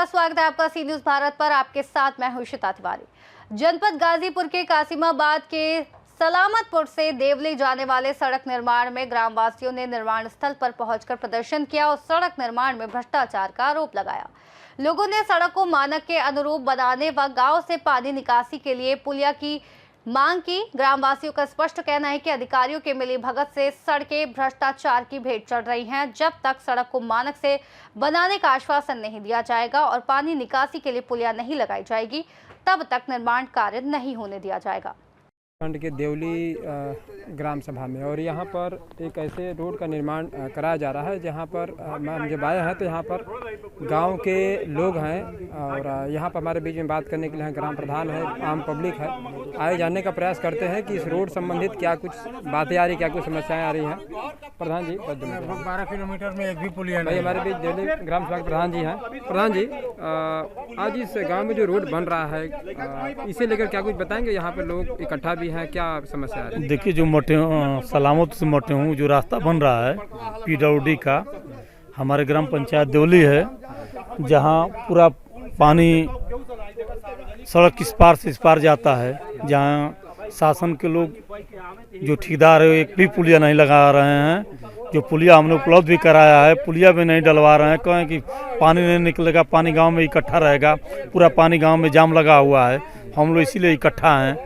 बहुत स्वागत है आपका सी न्यूज भारत पर। आपके साथ मैं हूं श्वेता तिवारी। जनपद गाजीपुर के कासिमाबाद के सलामतपुर से देवली जाने वाले सड़क निर्माण में ग्रामवासियों ने निर्माण स्थल पर पहुंचकर प्रदर्शन किया और सड़क निर्माण में भ्रष्टाचार का आरोप लगाया। लोगों ने सड़क को मानक के अनुरूप बनाने व गांव से पानी निकासी के लिए पुलिया की मांग की। ग्रामवासियों का स्पष्ट कहना है कि अधिकारियों के मिलीभगत से सड़कें भ्रष्टाचार की भेंट चढ़ रही हैं। जब तक सड़क को मानक से बनाने का आश्वासन नहीं दिया जाएगा और पानी निकासी के लिए पुलिया नहीं लगाई जाएगी, तब तक निर्माण कार्य नहीं होने दिया जाएगा। खंड के देवली ग्राम सभा में और यहाँ पर एक ऐसे रोड का निर्माण कराया जा रहा है जहाँ पर हम जब आए हैं तो यहाँ पर गांव के लोग हैं और यहाँ पर हमारे बीच में बात करने के लिए ग्राम प्रधान है, आम पब्लिक है। आए जानने का प्रयास करते हैं कि इस रोड संबंधित क्या कुछ बातें आ रही, क्या कुछ समस्याएं आ रही हैं। प्रधान जी, 12 किलोमीटर में एक भी पुलिया भाई हमारे बीच देवली ग्राम सभा के प्रधान जी हैं। प्रधान जी, आज इस गाँव में जो रोड बन रहा है इसे लेकर क्या कुछ बताएंगे? यहाँ पर लोग इकट्ठा भी हैं, क्या समस्या है? देखिए, जो सलामत से मोटे हूँ जो रास्ता बन रहा है PWD का, हमारे ग्राम पंचायत देवली है, जहाँ पूरा पानी सड़क इस पार से इस पार जाता है, जहाँ शासन के लोग जो ठेकेदार है एक भी पुलिया नहीं लगा रहे हैं। जो पुलिया हमने उपलब्ध भी कराया है, पुलिया भी नहीं डलवा रहे हैं। कहें कि पानी नहीं निकलेगा, पानी गांव में इकट्ठा रहेगा, पूरा पानी गांव में जाम लगा हुआ है। हम लोग इसीलिए इकट्ठा हैं।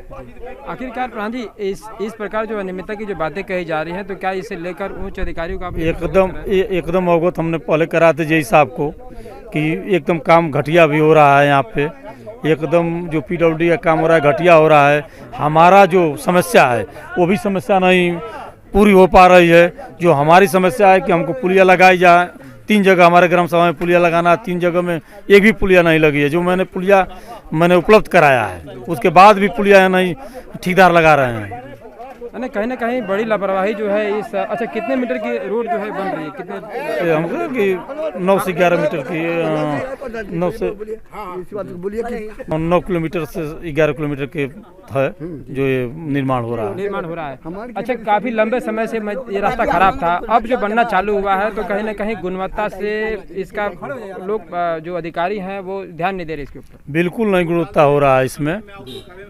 आखिरकार प्रधान जी, इस प्रकार जो अनियमितता की जो बातें कही जा रही हैं, तो क्या इसे लेकर उच्च अधिकारियों का एकदम अवगत हमने पहले करा थे जय साहब को कि एकदम काम घटिया भी हो रहा है। यहाँ पे एकदम जो PWD का काम हो रहा है घटिया हो रहा है। हमारा जो समस्या है वो भी समस्या नहीं पूरी हो पा रही है। जो हमारी समस्या है कि हमको पुलिया लगाई जाए। 3 जगह हमारे ग्राम सभा में पुलिया लगाना, 3 जगह में एक भी पुलिया नहीं लगी है। जो मैंने उपलब्ध कराया है, उसके बाद भी पुलिया नहीं ठेकेदार लगा रहे हैं। कहीं ना कहीं बड़ी लापरवाही जो है इस। अच्छा, कितने मीटर की रोड जो है बन रही है? कितने? हमको कि 9 से 11 मीटर की 9 किलोमीटर से 11 किलोमीटर के है जो ये निर्माण हो रहा है। अच्छा, काफी लंबे समय से ये रास्ता खराब था, अब जो बनना चालू हुआ है तो कहीं ना कहीं गुणवत्ता से इसका लोग जो अधिकारी हैं वो ध्यान नहीं दे रहे इसके ऊपर। बिल्कुल नहीं गुणवत्ता हो रहा है इसमें,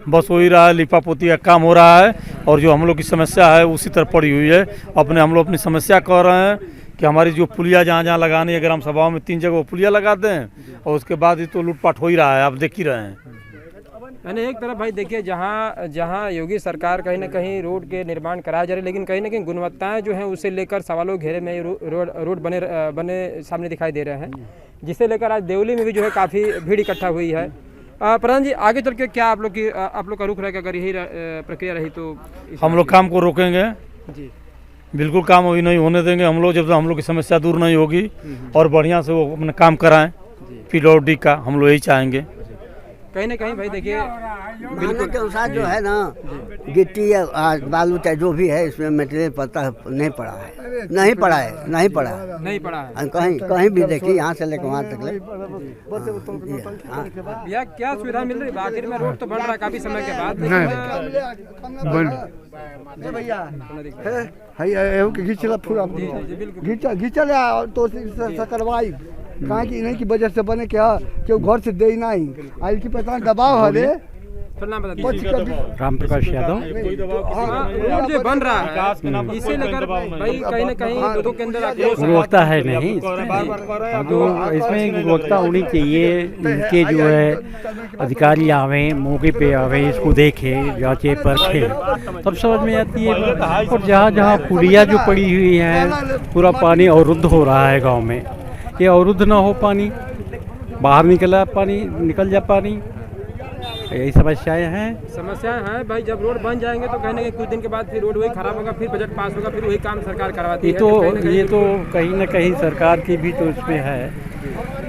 बस हो ही रहा है, लिपा पोती का काम हो रहा है। और जो हम लोग की समस्या है उसी तरह पड़ी हुई है। हम लोग अपनी समस्या कह रहे हैं कि हमारी जो पुलिया जहाँ जहाँ लगानी है ग्राम सभाओं में 3 जगह पुलिया लगाते हैं और उसके बाद ही तो लूटपाट हो ही रहा है, आप देख ही रहे हैं। यानी एक तरफ भाई देखिए, जहाँ योगी सरकार कहीं ना कहीं रोड के निर्माण कराया जा रही है, लेकिन कहीं ना कहीं गुणवत्ताएं जो हैं उसे लेकर सवालों घेरे में रोड बने सामने दिखाई दे रहे हैं, जिसे लेकर आज देवली में भी जो है काफ़ी भीड़ इकट्ठा हुई है। प्रधान जी, आगे चल के क्या आप लोग का रुख रहेगा? अगर यही प्रक्रिया रही तो हम लोग काम को रोकेंगे जी, बिल्कुल काम अभी नहीं होने देंगे हम लोग जब तक हम लोग की समस्या दूर नहीं होगी और बढ़िया से वो अपना काम कराएं PWD का। हम लोग यही चाहेंगे। कहीं ना कहीं भाई देखिए, बिल्कुल के अनुसार जो है ना, गिट्टी या बालू चाहे जो भी है इसमें मटेरियल नहीं पड़ा है। कहीं भी देखिए, यहाँ से लेकर वहाँ तक या क्या सुविधा मिल रही है? आखिर में रोड तो बन रहा है काफी समय के बाद। करवाई कहाँ की नहीं की वजह से बने क्या क्यों घर से दे नहीं आई की पहचान दबाव है। राम प्रकाश यादव। रोड जो बन रहा है इसे लेकर भाई कहीं ना कहीं लोगों के अंदर गुणवत्ता है नहीं, तो इसमें गुणवत्ता होनी चाहिए। इनके जो है अधिकारी आवे, मौके पे आवे, इसको देखे, जांचे परखे, तब समझ में आती है। और जहाँ जहाँ पुलिया जो पड़ी हुई है, पूरा पानी अवरुद्ध हो रहा है गाँव में। ये अवरुद्ध ना हो, पानी बाहर निकल जा पानी, यही समस्याएं हैं भाई। जब रोड बन जाएंगे तो कहीं ना कहीं कुछ दिन के बाद फिर रोड वही खराब होगा, फिर बजट पास होगा, फिर वही काम सरकार करवाती है। ये तो कहीं ना कहीं सरकार की भी तो इसमें है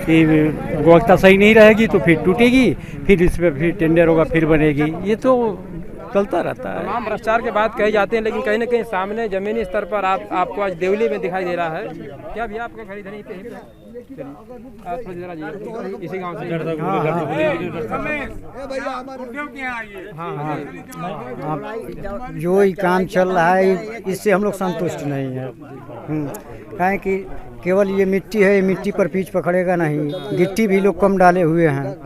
कि गुणवत्ता सही नहीं रहेगी तो फिर टूटेगी, फिर इसमें फिर टेंडर होगा, फिर बनेगी। ये तो चलता रहता है। तमाम भ्रष्टाचार के बात कहे जाते हैं, लेकिन कहीं ना कहीं सामने जमीनी स्तर पर आपको आज देवली में दिखाई दे रहा है। क्या भैया आपका खरीद नहीं इसी गांव से? जो ही काम चल रहा है इससे हम लोग संतुष्ट नहीं है। कहें कि केवल ये मिट्टी है, ये मिट्टी पर पीच पकड़ेगा नहीं। गिट्टी भी लोग कम डाले हुए हैं।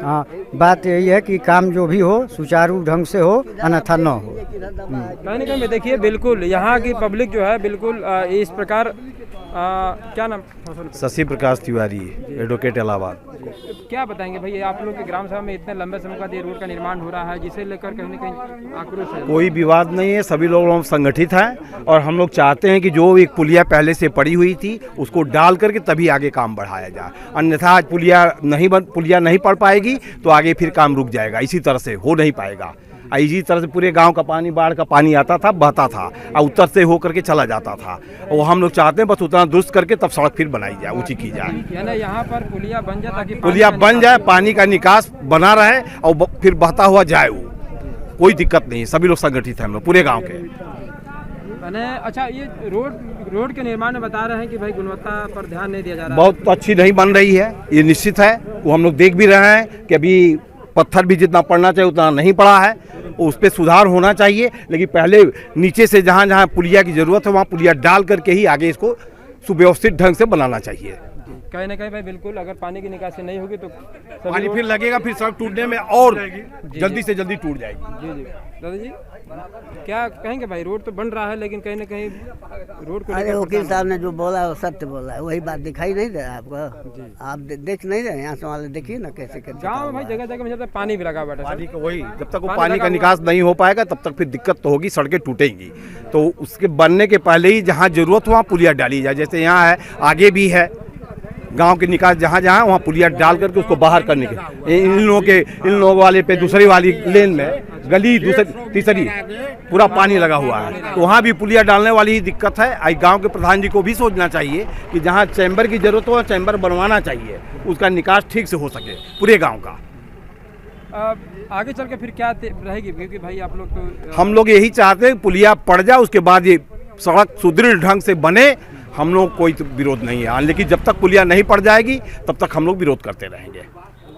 हाँ, बात यही है कि काम जो भी हो सुचारू ढंग से हो, अन्यथा न हो। कहीं ना कहीं देखिए बिल्कुल यहाँ की पब्लिक जो है बिल्कुल इस प्रकार क्या नाम? शशि प्रकाश तिवारी, एडवोकेट इलाहाबाद। क्या बताएंगे भाई, आप लोग के ग्राम सभा में इतने लंबे समय बाद ये रोड का निर्माण हो रहा है, जिसे लेकर कहीं ना कहीं आक्रोश है? कोई विवाद नहीं है, सभी लोग संगठित हैं और हम लोग चाहते हैं कि जो एक पुलिया पहले से पड़ी हुई थी उसको डाल करके तभी आगे काम बढ़ाया जाए। अन्यथा आज पुलिया नहीं पड़ पाएगी तो आगे फिर काम रुक जाएगा। इसी तरह से हो नहीं पाएगा। इसी तरह से पूरे गांव का पानी, बाढ़ का पानी आता था, बहता था और उत्तर से होकर के चला जाता था। और हम लोग चाहते हैं बस उतना दुरुस्त करके तब सड़क फिर बनाई जाए, ऊंची की जाए। यानी यहाँ पर पुलिया बन जाए, ताकि पुलिया बन जाए, पानी का निकास बना रहे और फिर बहता हुआ जाए, वो कोई दिक्कत नहीं। सभी लोग संगठित हैं हम लोग पूरे गाँव के। मैंने अच्छा, ये रोड के निर्माण में बता रहे हैं कि भाई गुणवत्ता पर ध्यान नहीं दिया जा रहा है। बहुत अच्छी नहीं बन रही है, ये निश्चित है। वो हम लोग देख भी रहे हैं कि अभी पत्थर भी जितना पड़ना चाहिए उतना नहीं पड़ा है। उस पर सुधार होना चाहिए, लेकिन पहले नीचे से जहाँ जहाँ पुलिया की जरूरत है वहाँ पुलिया डाल करके ही आगे इसको सुव्यवस्थित ढंग से बनाना चाहिए। कहीं ना कहीं भाई बिल्कुल, अगर पानी की निकासी नहीं होगी तो पानी फिर लगेगा, फिर सड़क टूटने में और जल्दी से जल्दी टूट जाएगी। जी जी दादा जी, क्या कहेंगे भाई? रोड तो बन रहा है लेकिन कहीं ना कहीं रोड को, अरे वकील साहब ने जो बोला है वो सत्य बोला है। वही बात दिखाई नहीं दे रहा है आपको? आप देख नहीं रहे? यहाँ से वाले देखिए ना कैसे कैसे गाँव में भाई जगह जगह मुझे पानी भी लगा हुआ है। पानी का वही, जब तक वो पानी का निकास नहीं हो पाएगा तब तक फिर दिक्कत तो होगी, सड़कें टूटेंगी। तो उसके बनने के पहले ही जहाँ जरूरत हो वहाँ पुलिया डाली जाए। जैसे यहाँ है, आगे भी है गांव के निकास जहाँ जहाँ वहाँ पुलिया डाल करके उसको बाहर करने के। इन लोगों वाले पे दूसरी वाली लेन में गली तीसरी पूरा पानी लगा हुआ है, तो वहाँ भी पुलिया डालने वाली ही दिक्कत है। आई गांव के प्रधान जी को भी सोचना चाहिए कि जहाँ चैम्बर की जरूरत हो चैम्बर बनवाना चाहिए, उसका निकास ठीक से हो सके पूरे गाँव का। आगे चल के फिर क्या रहेगी? क्योंकि भाई आप लोग तो, हम लोग यही चाहते हैं पुलिया पड़ जाए, उसके बाद ये सड़क सुदृढ़ ढंग से बने। हम लोग कोई तो विरोध नहीं है, लेकिन जब तक पुलिया नहीं पड़ जाएगी तब तक हम लोग विरोध करते रहेंगे।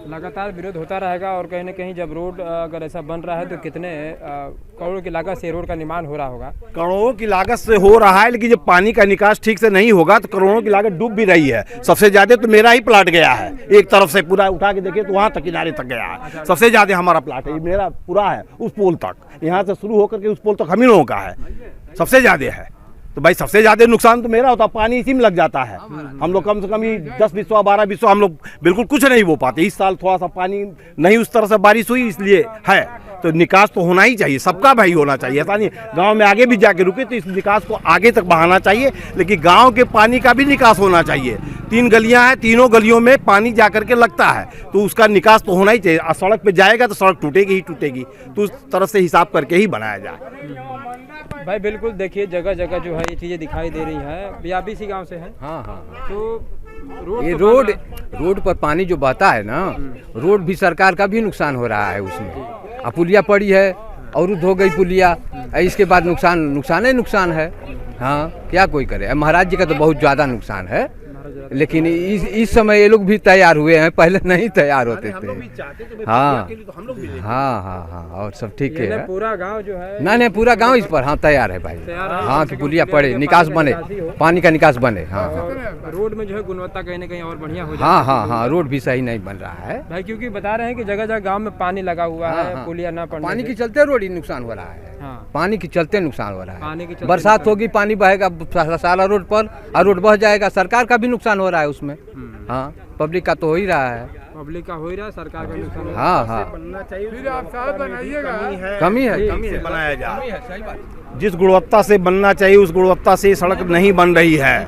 लगातार विरोध होता रहेगा। और कहीं ना कहीं जब रोड अगर ऐसा बन रहा है तो कितने करोड़ों की लागत से रोड का निर्माण हो रहा होगा? करोड़ों की लागत से हो रहा है, लेकिन जब पानी का निकास ठीक से नहीं होगा तो करोड़ों की लागत डूब भी रही है। सबसे ज्यादा तो मेरा ही प्लाट गया है, एक तरफ से पूरा उठा के देखिए तो वहाँ तक किनारे तक गया है। सबसे ज्यादा हमारा प्लाट है, मेरा पूरा है उस पोल तक, यहाँ से शुरू होकर के उस पोल तक हम ही लोगों का है, सबसे ज्यादा है। तो भाई सबसे ज्यादा नुकसान तो मेरा होता, पानी इसी में लग जाता है। हम लोग कम से कम ही 10 बिस्वा 12 बिस्वा हम लोग बिल्कुल कुछ नहीं बो पाते। इस साल थोड़ा सा पानी नहीं उस तरह से बारिश हुई इसलिए है, तो निकास तो होना ही चाहिए, सबका भाई होना चाहिए। ऐसा नहीं गांव में आगे भी जाके रुके तो इस निकास को आगे तक बढ़ाना चाहिए, लेकिन गांव के पानी का भी निकास होना चाहिए। 3 गलियां हैं, तीनों गलियों में पानी जा करके लगता है, तो उसका निकास तो होना ही चाहिए। सड़क पे जाएगा तो सड़क टूटेगी ही टूटेगी, तो उस तरह से हिसाब करके ही बनाया जाए। भाई बिल्कुल देखिए, जगह जगह जो है ये चीज़ें दिखाई दे रही हैं। भी आप इसी गाँव से हैं? हाँ हाँ। तो ये रोड पर पानी जो बहता है ना, रोड भी सरकार का भी नुकसान हो रहा है उसमें। अब पुलिया पड़ी है, अवरुद्ध हो गई पुलिया, इसके बाद नुकसान है। हाँ, क्या कोई करे। महाराज जी का तो बहुत ज़्यादा नुकसान है, लेकिन इस समय ये लोग भी तैयार हुए हैं, पहले नहीं तैयार होते थे। हाँ हाँ हाँ हाँ, और सब ठीक है। पूरा गांव जो है, नहीं पूरा गांव इस पर हाँ तैयार है भाई। हाँ कि पुलिया पड़े, निकास बने, पानी का निकास बने। हाँ रोड में जो है गुणवत्ता कहीं ना कहीं और बढ़िया हो जाए। हाँ, रोड भी सही नहीं बन रहा है भाई, क्योंकि बता रहे हैं कि जगह जगह गाँव में पानी लगा हुआ है, पुलिया ना पड़ने पानी के चलते रोड ही नुकसान हो रहा है। पानी के चलते नुकसान हो रहा है। बरसात होगी, पानी बहेगा सारा रोड पर और रोड बह जाएगा, सरकार का भी नुकसान हो रहा है उसमें। हाँ, पब्लिक का तो हो ही रहा है, पब्लिक का हो ही रहा है, सरकार का नुकसान। हाँ बनना चाहिए, फिर आप साहब बनाइएगा। कमी है बनाया जाए। जिस गुणवत्ता से बनना चाहिए उस गुणवत्ता से सड़क नहीं बन रही है,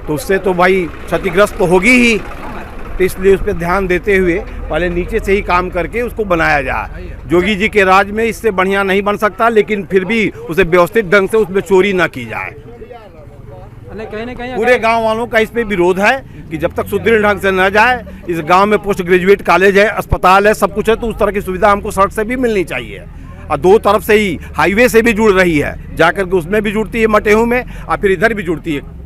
तो उससे तो भाई क्षतिग्रस्त तो होगी ही। तो इसलिए उस पर ध्यान देते हुए पहले नीचे से ही काम करके उसको बनाया जाए। जोगी जी के राज में इससे बढ़िया नहीं बन सकता, लेकिन फिर भी उसे व्यवस्थित ढंग से उसमें चोरी ना की जाए। कहीं ना कहीं पूरे गांव वालों का इस पे विरोध है कि जब तक सुदृढ़ ढंग से न जाए, इस गांव में पोस्ट ग्रेजुएट कॉलेज है, अस्पताल है, सब कुछ है, तो उस तरह की सुविधा हमको सड़क से भी मिलनी चाहिए। और 2 तरफ से ही हाईवे से भी जुड़ रही है, जाकर के उसमें भी जुड़ती है मटेहू में, और फिर इधर भी जुड़ती है।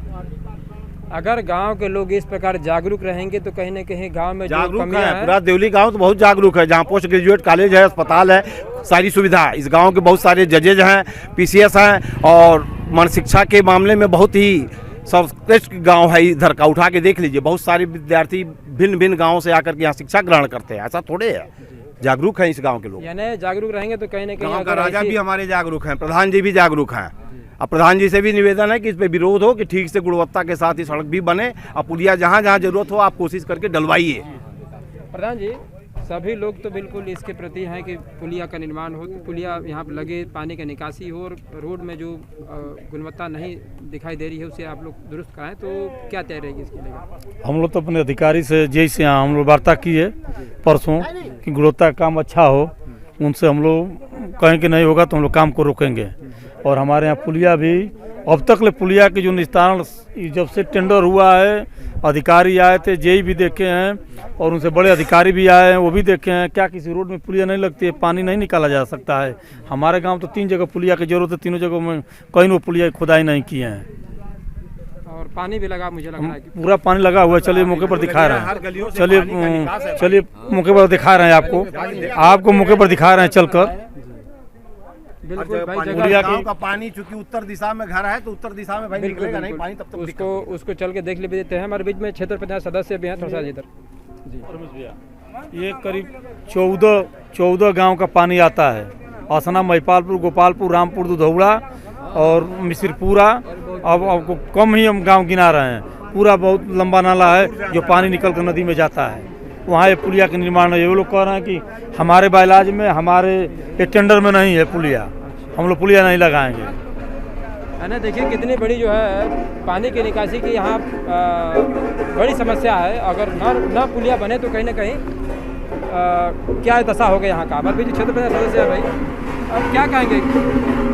अगर गांव के लोग इस प्रकार जागरूक रहेंगे तो कहीं ना कहीं गांव में जागरूक है। पूरा देवली गांव तो बहुत जागरूक है, जहां पोस्ट ग्रेजुएट कॉलेज है, अस्पताल है, सारी सुविधा। इस गांव के बहुत सारे जजेज हैं, पीसीएस हैं, और मन शिक्षा के मामले में बहुत ही सर्वश्रेष्ठ गांव है इधर का, उठा के देख लीजिए। बहुत सारे विद्यार्थी भिन्न भिन्न गांवों से आकर के यहाँ शिक्षा ग्रहण करते हैं, ऐसा थोड़े है। जागरूक हैं इस गांव के लोग। यानी जागरूक रहेंगे तो कहीं ना कहीं गांव का अगर राजा ऐसी- भी हमारे जागरूक हैं, प्रधान जी भी जागरूक हैं। अब प्रधान जी से भी निवेदन है कि इस पे विरोध हो कि ठीक से गुणवत्ता के साथ ही सड़क भी बने और पुलिया जहाँ जहाँ जरूरत हो आप कोशिश करके डलवाइए। प्रधान जी, सभी लोग तो बिल्कुल इसके प्रति हैं कि पुलिया का निर्माण हो, पुलिया यहाँ पर लगे, पानी का निकासी हो, और रोड में जो गुणवत्ता नहीं दिखाई दे रही है उसे आप लोग दुरुस्त कराएं, तो क्या तय रहेगी इसके लिए? हम लोग तो अपने अधिकारी से जैसे यहाँ हम लोग वार्ता किए परसों कि गुणवत्ता का काम अच्छा हो, उनसे हम लोग कहें कि नहीं होगा तो हम लोग काम को रोकेंगे। और हमारे यहाँ पुलिया भी अब तक ले पुलिया के जो निस्तारण जब से टेंडर हुआ है, अधिकारी आए थे, जेई भी देखे हैं और उनसे बड़े अधिकारी भी आए हैं, वो भी देखे हैं। क्या किसी रोड में पुलिया नहीं लगती है, पानी नहीं निकाला जा सकता है? हमारे गांव तो 3 जगह पुलिया की जरूरत है, तीनों जगहों में कहीं वो पुलिया की खुदाई नहीं किए हैं। और पानी भी लगा, मुझे लग रहा है कि पूरा पानी लगा हुआ है। चलिए मौके पर दिखा रहे हैं, चलिए मौके पर दिखा रहे हैं आपको मौके पर दिखा रहे हैं चलकर। बिल्कुल भाई, पुलिया जगह गांव का पानी चूंकि उत्तर दिशा में घर है तो उत्तर दिशा में भाई निकलेगा नहीं पानी, तब तक उसको चल के देख ले भी देते हैं। हमारे बीच में क्षेत्र पंचायत सदस्य भी हैं, थोड़ा सा इधर ये करीब 14 गांव का पानी आता है। असना, महिपालपुर, गोपालपुर, रामपुर, दुधौड़ा और मिसिरपुरा। अब कम ही हम गांव गिना रहे हैं। पूरा बहुत लंबा नाला है जो पानी निकल कर नदी में जाता है, वहाँ ये पुलिया का निर्माण है। ये लोग कह रहे हैं कि हमारे बाइलाज में, हमारे ये टेंडर में नहीं है पुलिया, हम लोग पुलिया नहीं लगाएंगे। है ना। देखिए कितनी बड़ी जो है पानी की निकासी की यहाँ बड़ी समस्या है। अगर न पुलिया बने तो कहीं ना कहीं क्या दशा होगा यहाँ का। हमारे बीच क्षेत्र पंचायत सदस्य है भाई, अब क्या कहेंगे?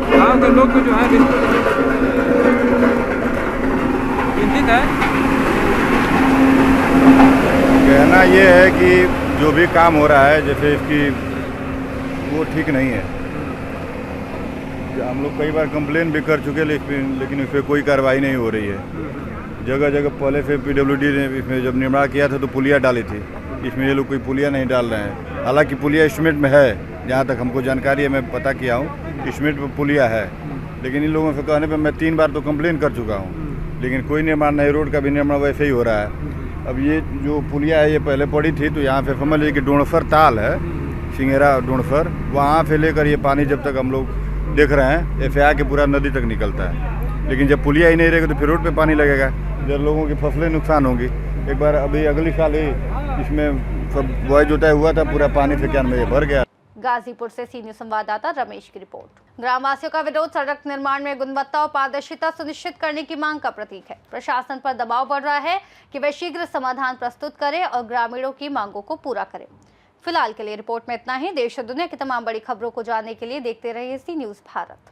गाँव के लोग को जो है बिल्कुल चिंतित है। कहना ये है कि जो भी काम हो रहा है जैसे इसकी वो ठीक नहीं है। हम लोग कई बार कंप्लेन भी कर चुके लेकिन इस पर कोई कार्रवाई नहीं हो रही है। जगह जगह पहले से पीडब्ल्यूडी ने इसमें जब निर्माण किया था तो पुलिया डाली थी, इसमें ये लोग कोई पुलिया नहीं डाल रहे हैं। हालांकि पुलिया एस्टिमेट में है, जहाँ तक हमको जानकारी है, मैं पता किया हूँ एस्टिमेट में पुलिया है। लेकिन इन लोगों से कहने पर मैं 3 बार तो कंप्लेन कर चुका हूँ, लेकिन कोई निर्माण नहीं। रोड का भी निर्माण वैसे ही हो रहा है। अब ये जो पुलिया है ये पहले पड़ी थी तो यहाँ पे समझ लीजिए कि डोणसर ताल है, सिंगेरा डोणसर, वहाँ से लेकर ये पानी जब तक हम लोग देख रहे हैं एफआई के पूरा नदी तक निकलता है। लेकिन जब पुलिया ही नहीं रहेगा तो फिर रोड पे पानी लगेगा, जब लोगों की फसलें नुकसान होंगी। एक बार अभी अगली साल ही इसमें सब बुआई जोताई हुआ था, पूरा पानी से क्या में भर गया। गाजीपुर से सीनियर संवाददाता रमेश की रिपोर्ट। ग्रामवासियों का विरोध सड़क निर्माण में गुणवत्ता और पारदर्शिता सुनिश्चित करने की मांग का प्रतीक है। प्रशासन पर दबाव बढ़ रहा है कि वे शीघ्र समाधान प्रस्तुत करें और ग्रामीणों की मांगों को पूरा करें। फिलहाल के लिए रिपोर्ट में इतना ही। देश और दुनिया की तमाम बड़ी खबरों को जानने के लिए देखते रहिए सी न्यूज़ भारत।